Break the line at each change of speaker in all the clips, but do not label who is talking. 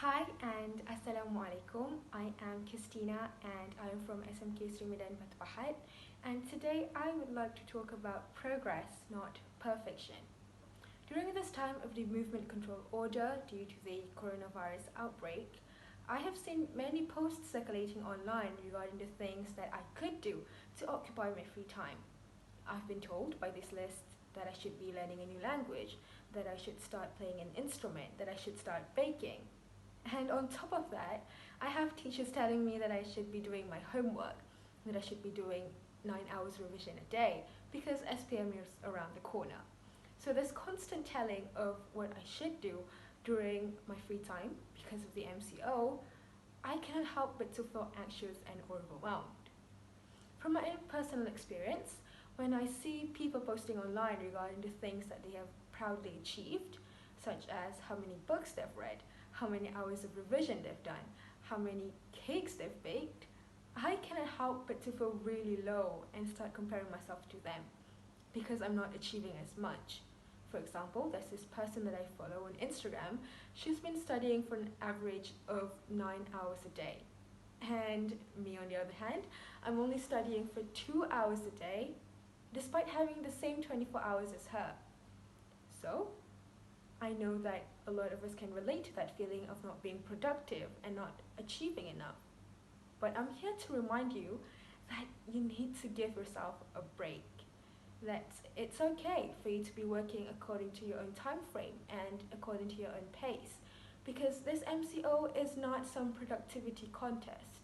Hi and Assalamualaikum. I am Qistina and I am from SMK Seri Medan, and today I would like to talk about progress, not perfection. During this time of the movement control order due to the coronavirus outbreak, I have seen many posts circulating online regarding the things that I could do to occupy my free time. I've been told by this list that I should be learning a new language, that I should start playing an instrument, that I should start baking. And on top of that, I have teachers telling me that I should be doing my homework, that I should be doing 9 hours revision a day because SPM is around the corner. So this constant telling of what I should do during my free time because of the MCO, I cannot help but to feel anxious and overwhelmed. From my own personal experience, when I see people posting online regarding the things that they have proudly achieved, such as how many books they've read, how many hours of revision they've done, how many cakes they've baked, I cannot help but to feel really low and start comparing myself to them because I'm not achieving as much. For example, there's this person that I follow on Instagram. She's been studying for an average of 9 hours a day. And me, on the other hand, I'm only studying for 2 hours a day despite having the same 24 hours as her. So, I know that a lot of us can relate to that feeling of not being productive and not achieving enough. But I'm here to remind you that you need to give yourself a break. That it's okay for you to be working according to your own time frame and according to your own pace. Because this MCO is not some productivity contest.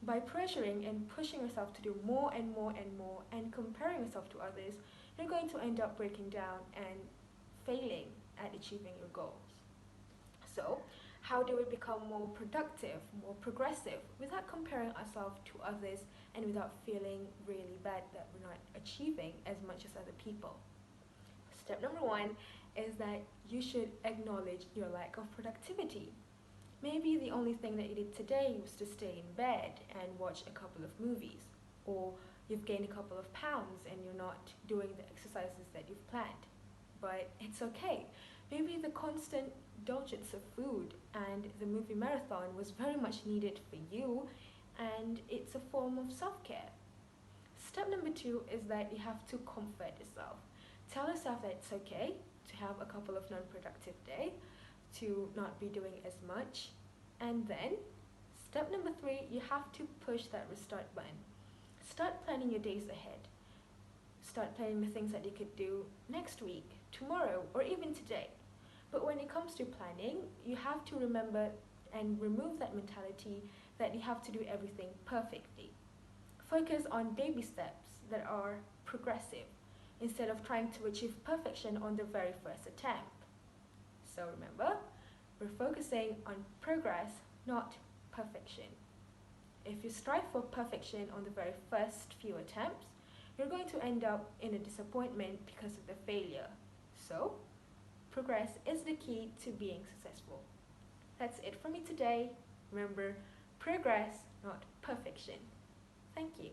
By pressuring and pushing yourself to do more and more and more and comparing yourself to others, you're going to end up breaking down and failing at achieving your goals. So, how do we become more productive, more progressive, without comparing ourselves to others and without feeling really bad that we're not achieving as much as other people? Step number one is that you should acknowledge your lack of productivity. Maybe the only thing that you did today was to stay in bed and watch a couple of movies, or you've gained a couple of pounds and you're not doing the exercises that you've planned. But it's okay. Maybe the constant indulgence of food and the movie marathon was very much needed for you, and it's a form of self-care. Step number two is that you have to comfort yourself. Tell yourself that it's okay to have a couple of non-productive days, to not be doing as much. And then, step number three, you have to push that restart button. Start planning your days ahead. Start planning the things that you could do next week, tomorrow, or even today. But when it comes to planning, you have to remember and remove that mentality that you have to do everything perfectly. Focus on baby steps that are progressive instead of trying to achieve perfection on the very first attempt. So remember, we're focusing on progress, not perfection. If you strive for perfection on the very first few attempts, you're going to end up in a disappointment because of the failure. So, progress is the key to being successful. That's it for me today. Remember, progress, not perfection. Thank you.